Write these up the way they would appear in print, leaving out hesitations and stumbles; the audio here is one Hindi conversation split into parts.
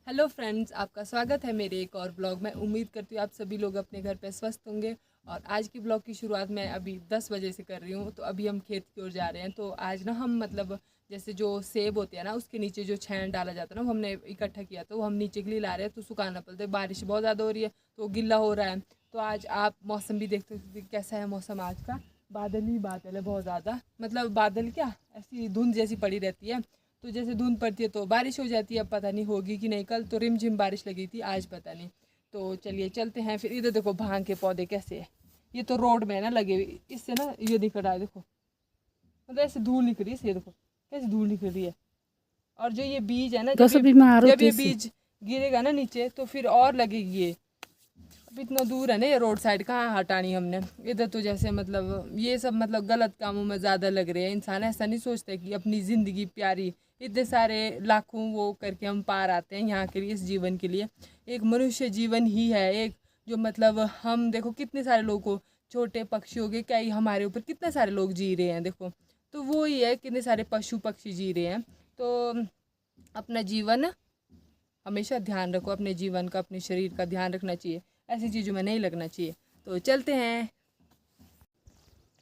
हेलो फ्रेंड्स, आपका स्वागत है मेरे एक और ब्लॉग में। उम्मीद करती हूँ आप सभी लोग अपने घर पे स्वस्थ होंगे। और आज की ब्लॉग की शुरुआत मैं अभी 10 बजे से कर रही हूँ। तो अभी हम खेत की ओर जा रहे हैं। तो आज ना हम मतलब जैसे जो सेब होते हैं ना, उसके नीचे जो छेन डाला जाता है ना, वो हमने इकट्ठा किया। तो वो हम नीचे के लिए ला रहे हैं, तो सुखाना पड़ता है। बारिश बहुत ज़्यादा हो रही है तो गिल्ला हो रहा है। तो आज आप मौसम भी देख सकते हैं कैसा है मौसम आज का। बादल ही बादल है बहुत ज़्यादा, मतलब बादल क्या, ऐसी धुंध जैसी पड़ी रहती है। तो जैसे धुंध पड़ती है तो बारिश हो जाती है। अब पता नहीं होगी कि नहीं। कल तो रिमझिम बारिश लगी थी, आज पता नहीं। तो चलिए चलते हैं फिर। इधर देखो भांग के पौधे कैसे है, ये तो रोड में है ना लगे हुए। इससे ना ये दिख रहा है, देखो मतलब ऐसे धूल निकल रही है। ये देखो कैसे धूल निकल रही है। और जो ये बीज है ना, दस बीमार जब होते ये इससे। बीज गिरेगा ना नीचे तो फिर और लगेगी ये। अब इतना दूर है ना ये रोड साइड, कहाँ हटानी हमने। इधर तो जैसे मतलब ये सब मतलब गलत कामों में ज़्यादा लग रहे हैं। इंसान ऐसा नहीं सोचता कि अपनी ज़िंदगी प्यारी, इतने सारे लाखों वो करके हम पार आते हैं यहाँ के लिए, इस जीवन के लिए। एक मनुष्य जीवन ही है एक, जो मतलब हम देखो कितने सारे लोगों को, छोटे पक्षी हो गए क्या, ही हमारे ऊपर कितने सारे लोग जी रहे हैं देखो। तो वो ही है, कितने सारे पशु पक्षी जी रहे हैं। तो अपना जीवन हमेशा ध्यान रखो, अपने जीवन का, अपने शरीर का ध्यान रखना चाहिए। ऐसी चीज़ों में नहीं लगना चाहिए। तो चलते हैं।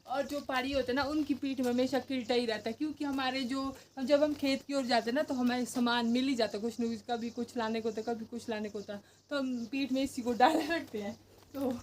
और जो पहाड़ी होते हैं ना, उनकी पीठ में हमेशा किल्टा ही रहता है। क्योंकि हमारे जो जब हम खेत की ओर जाते हैं ना, तो हमें सामान मिल ही जाता है कुछ न कुछ। कभी कुछ लाने को होता है, कभी कुछ लाने को होता है। तो हम पीठ में इसी को डाले रखते हैं। तो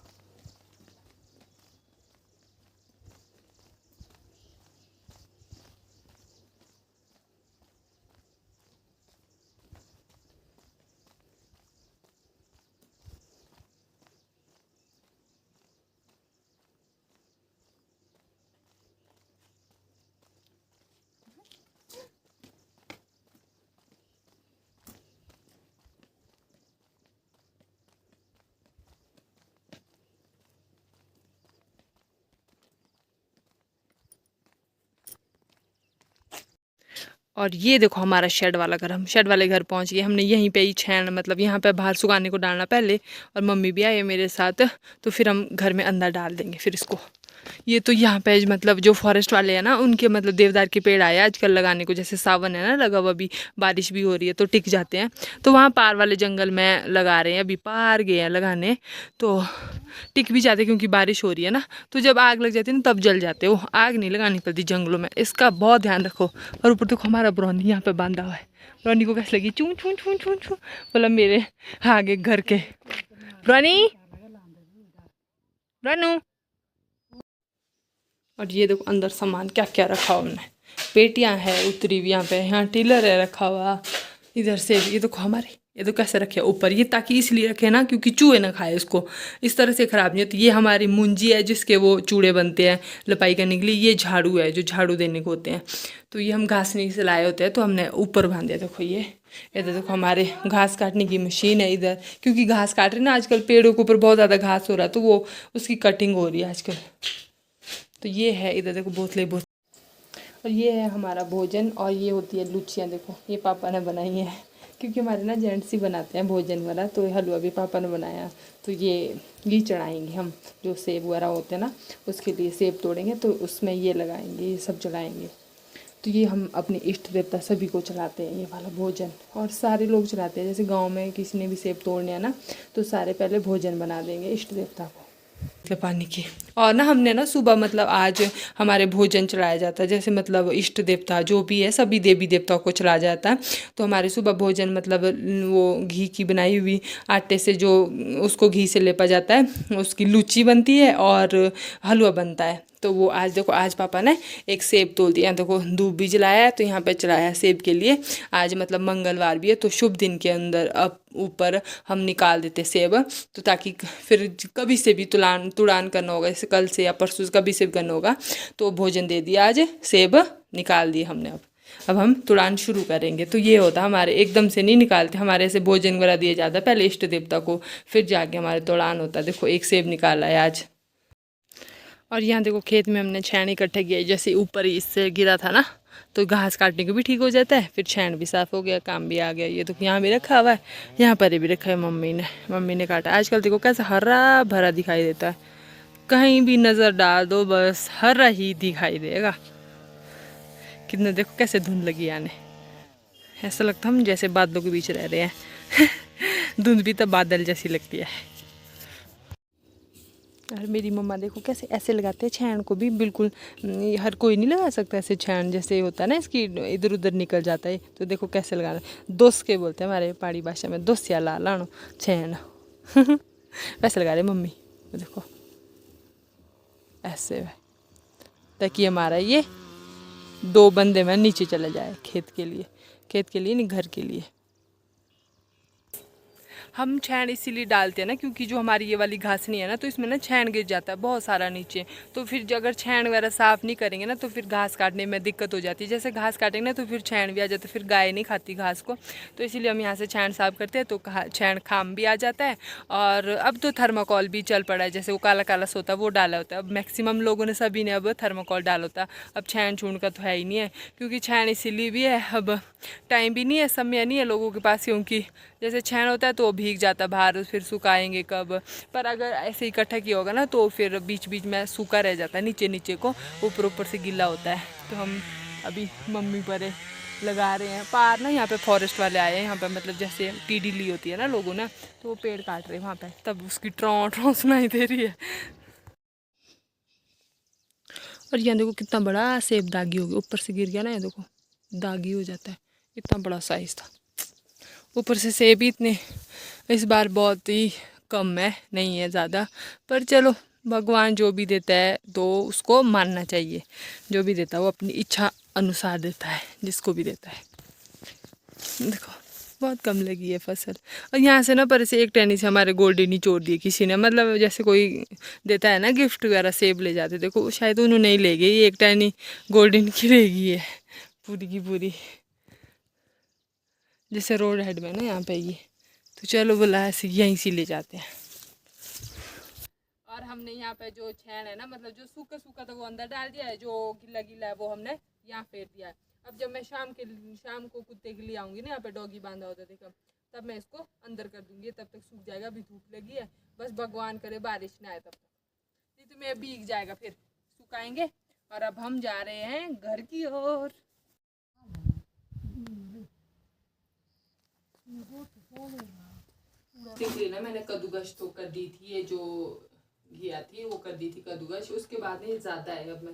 और ये देखो हमारा शेड वाला घर, हम शेड वाले घर पहुंच गए। हमने यहीं पे ही छेन मतलब यहाँ पे बाहर सुखाने को डालना पहले, और मम्मी भी आई मेरे साथ। तो फिर हम घर में अंदर डाल देंगे फिर इसको। ये तो यहाँ पे मतलब जो फॉरेस्ट वाले हैं ना, उनके मतलब देवदार के पेड़ आए आजकल लगाने को। जैसे सावन है ना लगा हुआ, अभी बारिश भी हो रही है तो टिक जाते हैं। तो वहाँ पार वाले जंगल में लगा रहे हैं, अभी पार गए हैं लगाने। तो टिक भी जाते क्योंकि बारिश हो रही है ना। तो जब आग लग जाती है ना तब जल जाते हो। आग नहीं लगानी पड़ती जंगलों में, इसका बहुत ध्यान रखो। और ऊपर देखो हमारा ब्राउनी यहाँ पे बांधा हुआ है। ब्राउनी को कैसे लगी, चूं चूं चूं चूं चूं, मतलब मेरे आगे घर के। ब्राउनी, ब्रानू। और ये देखो अंदर सामान क्या क्या रखा हुआ हमने। पेटियां है उतरी हुई यहाँ पे, यहाँ टिलर है रखा हुआ। इधर से ये देखो हमारे, ये तो कैसे रखे ऊपर, ये ताकि इसलिए रखे ना क्योंकि चूहे ना खाए इसको। इस तरह से ख़राब नहीं होती। ये हमारी मुंजी है जिसके वो चूड़े बनते हैं लपाई करने के लिए। ये झाड़ू है जो झाड़ू देने को होते हैं। तो ये हम घास नहीं से लाए होते हैं तो हमने ऊपर बांध दिया। देखो ये इधर देखो हमारे घास काटने की मशीन है इधर। क्योंकि घास काट रहे ना आजकल, पेड़ों के ऊपर बहुत ज़्यादा घास हो रहा है तो वो उसकी कटिंग हो रही है आजकल। तो ये है इधर देखो बोतलें बोतल। और ये है हमारा भोजन। और ये होती है लुचियाँ, देखो ये पापा ने बनाई हैं। क्योंकि हमारे ना जेंट्स ही बनाते हैं भोजन वाला, तो हलवा भी पापा ने बनाया। तो ये चढ़ाएंगे हम, जो सेब वगैरह होते हैं ना उसके लिए सेब तोड़ेंगे तो उसमें ये लगाएंगे, ये सब चढ़ाएंगे। तो ये हम अपने इष्ट देवता सभी को चढ़ाते हैं ये वाला भोजन। और सारे लोग चढ़ाते हैं, जैसे गांव में किसी ने भी सेब तोड़ने हैं ना तो सारे पहले भोजन बना देंगे इष्ट देवता को, मतलब पानी की। और ना हमने ना सुबह मतलब आज हमारे भोजन चढ़ाया जाता है, जैसे मतलब इष्ट देवता जो भी है सभी देवी देवताओं को चढ़ाया जाता है। तो हमारे सुबह भोजन मतलब वो घी की बनाई हुई आटे से, जो उसको घी से लेपा जाता है, उसकी लूची बनती है और हलवा बनता है। तो वो आज देखो, आज पापा ने एक सेब तोड़ दिया। देखो धूप भी जलाया है तो यहाँ पे चढ़ाया है सेब के लिए। आज मतलब मंगलवार भी है तो शुभ दिन के अंदर अब ऊपर हम निकाल देते सेब। तो ताकि फिर कभी से भी तुड़ान करना होगा, जैसे कल से या परसों से कभी से भी करना होगा तो भोजन दे दिया, आज सेब निकाल दिए हमने। अब हम तुड़ान शुरू करेंगे। तो ये होता हमारे, एकदम से नहीं निकालते हमारे, ऐसे भोजन वगैरह दिया जाता है पहले इष्ट देवता को, फिर जाके हमारे तुड़ान होता है। देखो एक सेब निकाला है आज। और यहाँ देखो खेत में हमने छेन इकट्ठा किया है, जैसे ऊपर ही इससे गिरा था ना तो घास काटने को भी ठीक हो जाता है, फिर छेन भी साफ़ हो गया, काम भी आ गया। ये तो यहाँ भी रखा हुआ है, यहाँ पर भी रखा है मम्मी ने काटा। आजकल देखो कैसा हरा भरा दिखाई देता है, कहीं भी नज़र डाल दो बस हरा ही दिखाई देगा। कितने देखो कैसे धुंध लगी आने, ऐसा लगता हम जैसे बादलों के बीच रह रहे हैं। धुंध भी तो बादल जैसी लगती है। और मेरी मम्मा देखो कैसे ऐसे लगाते हैं छैन को भी, बिल्कुल हर कोई नहीं लगा सकता ऐसे छैन, जैसे होता है ना इसकी इधर उधर निकल जाता है। तो देखो कैसे लगाना, दोस्त के बोलते हैं हमारे पहाड़ी भाषा में, दोस्त या ला लानो छैन। वैसे लगा रहे मम्मी, देखो ऐसे ताकि हमारा ये 2 बंदे में नीचे चले जाए खेत के लिए, खेत के लिए नहीं घर के लिए। हम छैन इसीलिए डालते हैं ना क्योंकि जो हमारी ये वाली घास नहीं है ना, तो इसमें ना छैन गिर जाता है बहुत सारा नीचे। तो फिर अगर छैन वगैरह साफ़ नहीं करेंगे ना तो फिर घास काटने में दिक्कत हो जाती है। जैसे घास काटेंगे ना तो फिर छैन भी आ जाता है, फिर गाय नहीं खाती घास को। तो इसीलिए हम यहाँ से छैन साफ़ करते हैं, तो छैन खाम भी आ जाता है। और अब तो थर्माकोल भी चल पड़ा है, जैसे वो काला काला सोता है वो डाला होता है। अब मैक्सिमम लोगों ने, सभी ने अब थर्माकोल डाला होता है। अब छैन छून का तो है ही नहीं है, क्योंकि छैन इसीलिए भी है अब टाइम भी नहीं है, समय नहीं है लोगों के पास, क्योंकि जैसे छैन होता है तो वो भीग जाता है बाहर, फिर सुखाएंगे कब। पर अगर ऐसे इकट्ठा किया होगा ना तो फिर बीच बीच में सूखा रह जाता है, नीचे नीचे को, ऊपर ऊपर से गीला होता है। तो हम अभी मम्मी पर लगा रहे हैं पार ना, यहाँ पे फॉरेस्ट वाले आए हैं यहाँ पे, मतलब जैसे टीडी ली होती है ना लोगों ने, तो वो पेड़ काट रहे हैं वहाँ पे, तब उसकी ट्रॉ ट्रॉ सुनाई दे रही है। और यहाँ देखो कितना बड़ा सेब दागी हो गया, ऊपर से गिर गया ना, ये देखो दागी हो जाता है, इतना बड़ा साइज था। ऊपर से सेब ही इतने इस बार बहुत ही कम है, नहीं है ज़्यादा, पर चलो भगवान जो भी देता है तो उसको मानना चाहिए। जो भी देता है वो अपनी इच्छा अनुसार देता है, जिसको भी देता है। देखो बहुत कम लगी है फसल। और यहाँ से ना पर से एक टहनी से हमारे गोल्डी निचोड़ दिए किसी ने, मतलब जैसे कोई देता है ना गिफ्ट वगैरह, सेब ले जाते, देखो शायद उन्होंने नहीं ले गई, एक टहनी गोल्डन की रह गई है पूरी की पूरी, जैसे रोड हेड में ना यहाँ पे ये। तो चलो बोला ऐसे यहीं से ले जाते हैं। और हमने यहाँ पे जो छैन है ना, मतलब जो सूखा सूखा था वो अंदर डाल दिया है, जो गीला गीला है वो हमने यहाँ फेर दिया है। अब जब मैं शाम को कुत्ते के लिए आऊँगी ना, यहाँ पे डॉगी बांधा होता देखा, तब मैं इसको अंदर कर दूंगी, तब तक सूख जाएगा। अभी धूप लगी है, बस भगवान करे बारिश ना आए तब तक, नहीं तो मैं भीग जाएगा, फिर सुखाएंगे। और अब हम जा रहे हैं घर की ओर। इसलिए ना मैंने कद्दूकश तो कर दी थी, ये जो घिया थी वो कर दी थी कद्दूकश, उसके बाद में ज़्यादा है, अब मैं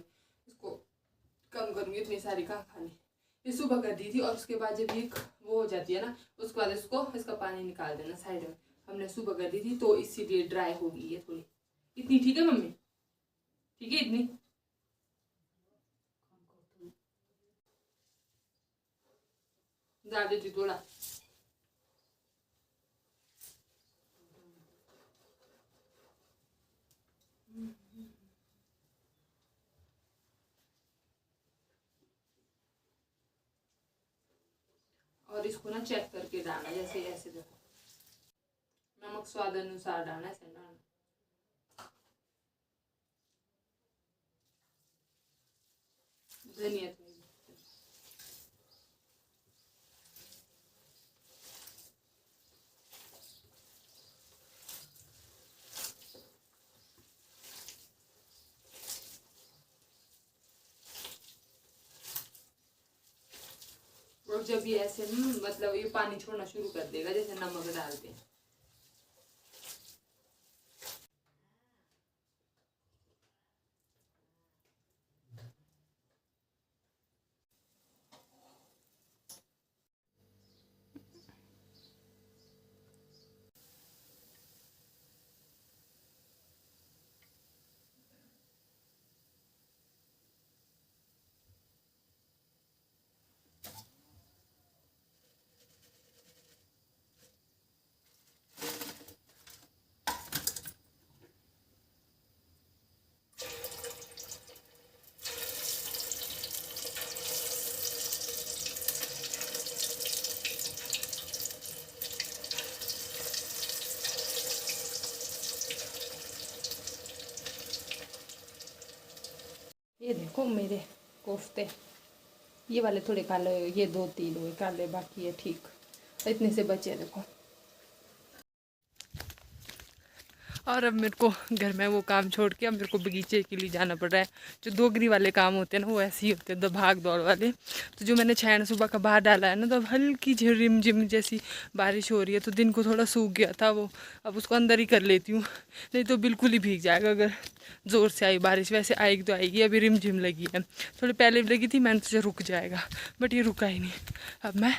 इसको कम करूँगी, इतनी सारी कहाँ खानी। ये सुबह कर दी थी, और उसके बाद जब ये वो हो जाती है ना, उसके बाद इसका पानी निकाल देना साइड में। हमने सुबह कर दी थी तो इसीलिए ड्राई हो गई है थोड़ी। इतनी ठीक है मम्मी, ठीक है इतनी। डाल देती थोड़ा। और इसको ना चेक करके डालना, जैसे ऐसे देखो, नमक स्वाद अनुसार डालना, ऐसे डालना। धनिया और जब ये ऐसे मतलब ये पानी छोड़ना शुरू कर देगा, जैसे नमक डालते हैं। ये देखो मेरे कोफ्ते, ये वाले थोड़े काले, ये 2-3 हुए काले, बाकी है ठीक, इतने से बचे देखो। और अब मेरे को घर में वो काम छोड़ के अब मेरे को बगीचे के लिए जाना पड़ रहा है। जो दोगरी वाले काम होते हैं ना वो ऐसे ही होते हैं, भाग दौड़ वाले। तो जो मैंने छान सुबह का बाहर डाला है ना, तो अब हल्की झिम झिम जैसी बारिश हो रही है, तो दिन को थोड़ा सूख गया था वो, अब उसको अंदर ही कर लेती हूँ, नहीं तो बिल्कुल ही भीग जाएगा अगर ज़ोर से आई बारिश। वैसे आएगी तो आएगी, अभी रिम झिम लगी है, थोड़ी पहले भी लगी थी, मैंने सोचा रुक जाएगा, बट ये रुका ही नहीं। अब मैं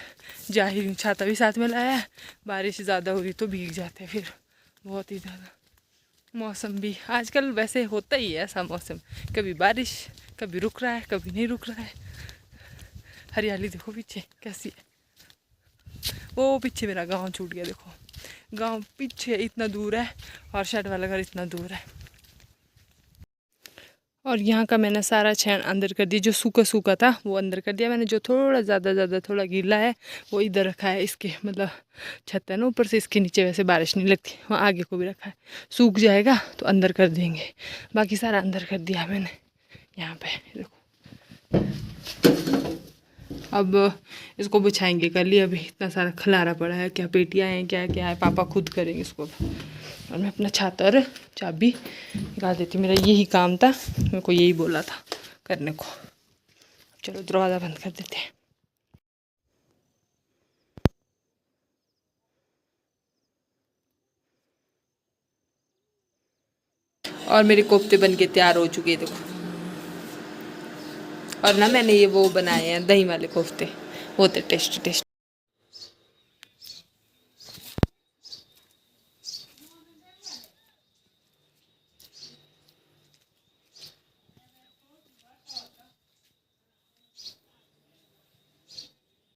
जा ही रही हूँ, छाता भी साथ में लाया है, बारिश ज़्यादा हो रही तो भीग जाते हैं फिर बहुत ही ज़्यादा। मौसम भी आजकल वैसे होता ही है ऐसा मौसम, कभी बारिश, कभी रुक रहा है, कभी नहीं रुक रहा है। हरियाली देखो पीछे कैसी है, वो पीछे मेरा गांव छूट गया, देखो गांव पीछे इतना दूर है और शेड वाला घर इतना दूर है। और यहाँ का मैंने सारा छेन अंदर कर दिया, जो सूखा सूखा था वो अंदर कर दिया मैंने, जो थोड़ा ज़्यादा थोड़ा गीला है वो इधर रखा है, इसके मतलब छत है ना ऊपर से, इसके नीचे वैसे बारिश नहीं लगती, वहाँ आगे को भी रखा है, सूख जाएगा तो अंदर कर देंगे। बाकी सारा अंदर कर दिया मैंने यहाँ पे, देखो। अब इसको बिछाएंगे, कर लिया, अभी इतना सारा खलारा पड़ा है, क्या पेटियाँ हैं क्या क्या है, पापा खुद करेंगे इसको। और मैं अपना छाता और चाबी निकाल देती, मेरा यही काम था, मेरे को यही बोला था करने को। चलो दरवाज़ा बंद कर देते हैं। और मेरे कोफ्ते बन के तैयार हो चुके हैं, देखो। और ना मैंने ये वो बनाए हैं दही वाले कोफ्ते, बहुत टेस्टी टेस्टी।